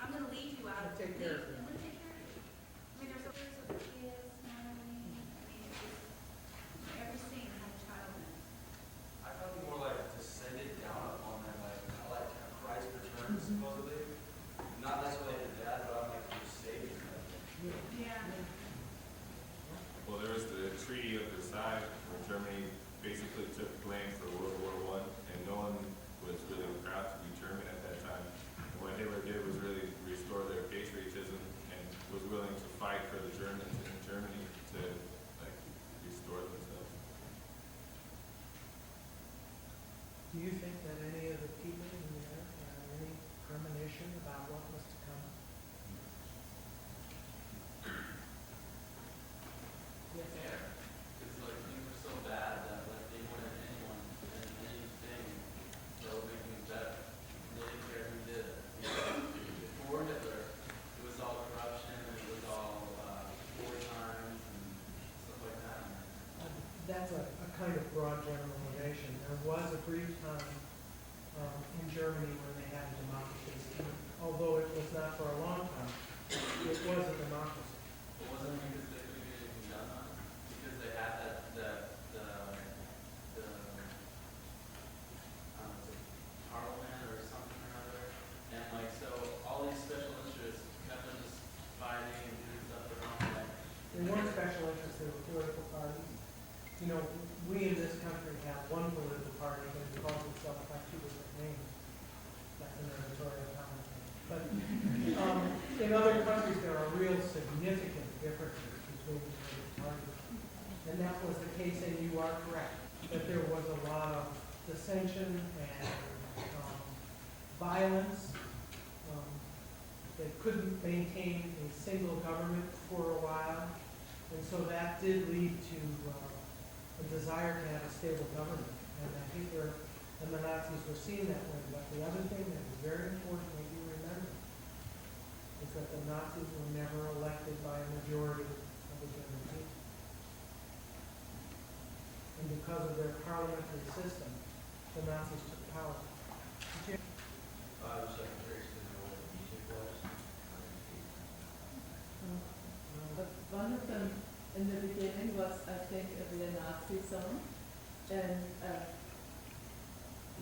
I'm gonna lead you out of Take care of you. I'm gonna take care of you. I mean, there's pictures of the kids smiling, I mean, it was, every scene had a child in it. I felt more like descended down upon them, like Christ returns supposedly. Not necessarily like your dad, but I'm like your savior. Yeah. Well, there was the Treaty of Versailles, where Germany basically took blame for World War I, and no one was really proud to be German at that time. And what Hitler did was really restore their patriotism and was willing to fight for the Germans in Germany to restore themselves. Do you think that any of the people in there have any premonition about what was to come? Yes. Yeah. Because like things were so bad that like they wanted anyone and anything to make things better. They didn't care who did it. Before Hitler, it was all corruption and it was all war times and stuff like that. That's a kind of broad generalization. There was a brief time in Germany when they had a democracy. And although it was not for a long time, it was a democracy. It wasn't because they couldn't get anything done on it. Because they had the parliament or something or other. And like so all these special interests kept them just fighting and doing stuff their own way. They weren't special interests, they were political parties. You know, we in this country have one political party that calls itself by two different names. That's an editorial comment. But in other countries, there are real significant differences between the political parties. And that was the case, and you are correct, that there was a lot of dissension and violence. They couldn't maintain a single government for a while. And so that did lead to a desire to have a stable government. And I think and the Nazis were seen that way. But the other thing that is very important that you remember is that the Nazis were never elected by a majority of the German people. And because of their parliamentary system, the Nazis took power. I was like curious to know what the music was. But one of them in the beginning was, I think, a real Nazi song. And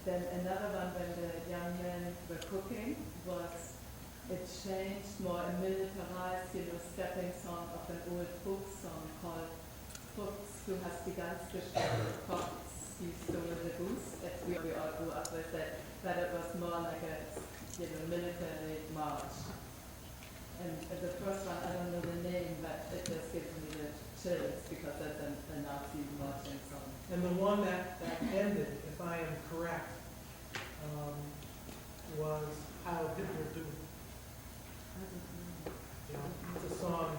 then another one when the young men were cooking was, it changed more a militarized, stepping song of an old folk song called Fuchs, du hast die ganz gestellte Fox, you stole the goose, as we all grew up with it, but it was more like a military march. And the first one, I don't know the name, but it just gives me the chills because that's a Nazi marching song. And the one that ended, if I am correct, was How Hitler Do. It's a song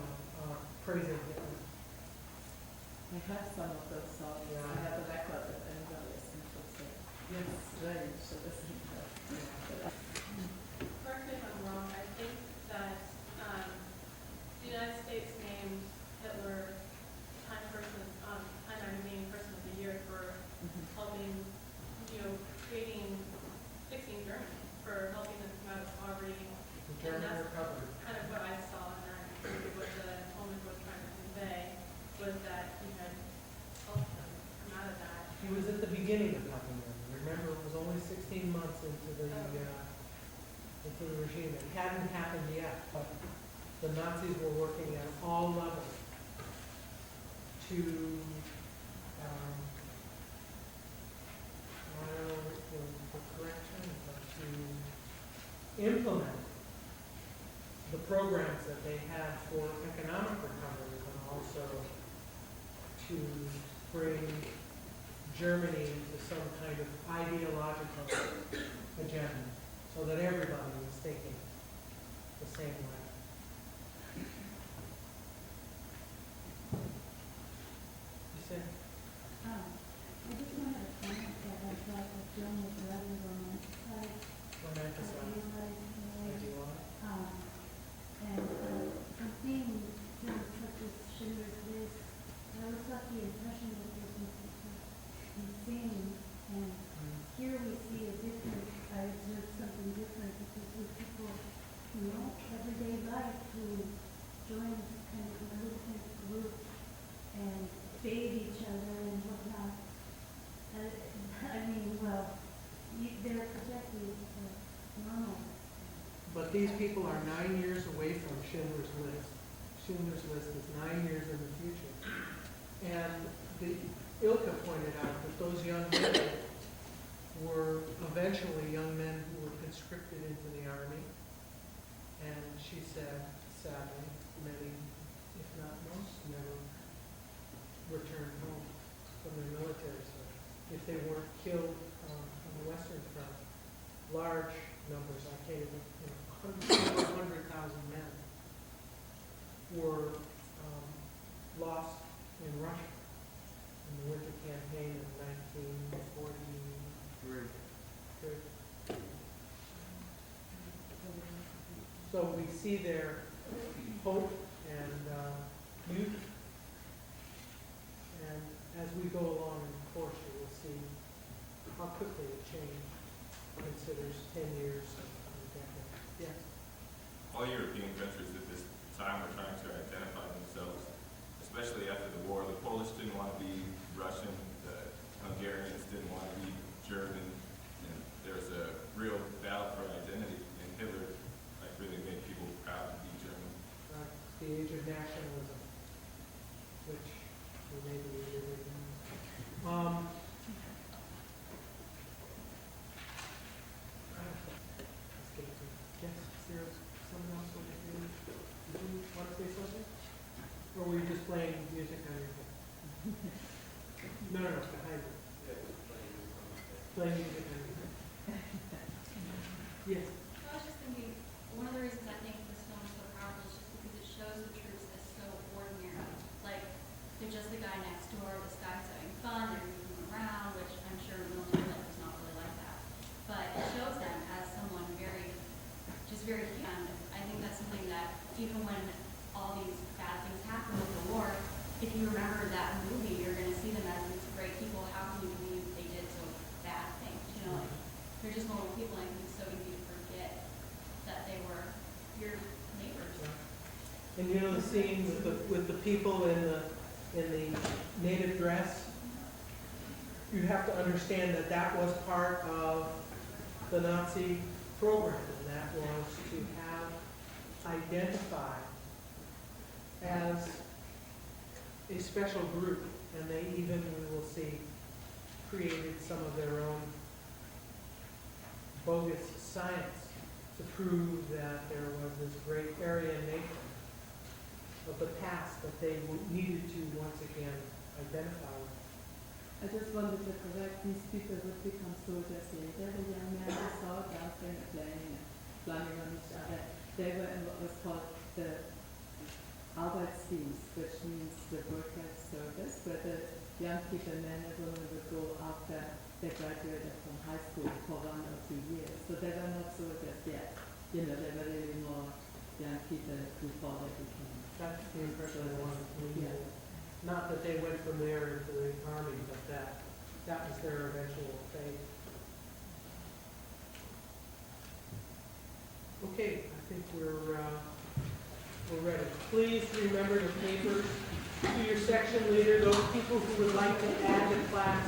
have some of those songs. Yeah. I have a record if anybody is interested. Yes. Right, you should listen to that. Correct me if I'm wrong, I think that the United States named Hitler Time Magazine Person of the Year for helping, fixing Germany, for helping them come out of poverty. The And German that's recovery. kind of what I saw in that, what the woman was trying to convey, was that he had helped them come out of that. He was at the beginning of helping them. Remember, it was only 16 months into the regime. It hadn't happened yet, but the Nazis were working at all levels to, I don't know the correct term, but to implement the programs that they had for economic recovery, and also to bring Germany into some kind of ideological agenda, so that everybody was thinking the same way. You said? I just wanted to comment that I thought that Joan was rather romanticized. Romanticize. As you are. And from seeing things such as Schindler's List, I always got the impression that this was insane. And here we see a different, I observed something different because with people, everyday life who join kind of militant group and bathe each other and whatnot. They're projecting normal. But these people are 9 years away from Schindler's List. Schindler's List is 9 years in the future. And Ilka pointed out that those young men were eventually young men who were conscripted into the army. And she said, sadly, many, if not most, never returned home from their military service. If they weren't killed on the Western Front, large numbers, I can't even, 100,000 men were lost in Russia in the winter campaign of 1943. So we see their hope and youth, and as we go along in the course, you will see how quickly it changed. Considers 10 years of decade. Yes. All European countries at this time were trying to identify themselves, especially after the war. The Polish didn't want to be Russian, the Hungarians didn't want to be German, and there was a real battle for identity, and Hitler really made people proud to be German. The age of nationalism, which we may be living in. Yes, Sarah, someone else over here? Did you want to say something? Or were you just playing music on your phone? No, behind you. Playing music on your phone. Yes. I was just thinking, one of the reasons I think this film is so powerful is just because it shows the troops as so ordinary. Like, they're just the guy next door, this guy's having fun, they're moving around, which I'm sure military life is not really like that. But it shows them as someone very human. I think that's something that even when all these bad things happen with the war, if you remember that movie, you're going to see them as these great people. How can you believe they did so bad things? Like, they're just normal people, and I think it's so easy to forget that they were your neighbors. And the scene with the people in the native dress, you have to understand that was part of the Nazi program, and that was to have identified as a special group, and they even, we will see, created some of their own bogus science to prove that there was this great Aryan nation of the past that they needed to once again identify with. I just wanted to correct, these people would become soldiers later. The young men we saw dancing and playing and climbing on each other. They were in what was called the Arbeitsdienst, which means the work at service, where the young people, men and women, would go after they graduated from high school for 1 or 2 years. So they were not soldiers yet. You know, they were really more young people before they became. That's the impression I wanted to leave. Yeah. Not that they went from there into the army, but that was their eventual fate. Okay, I think we're ready. Please remember to papers to your section leader, those people who would like to add to class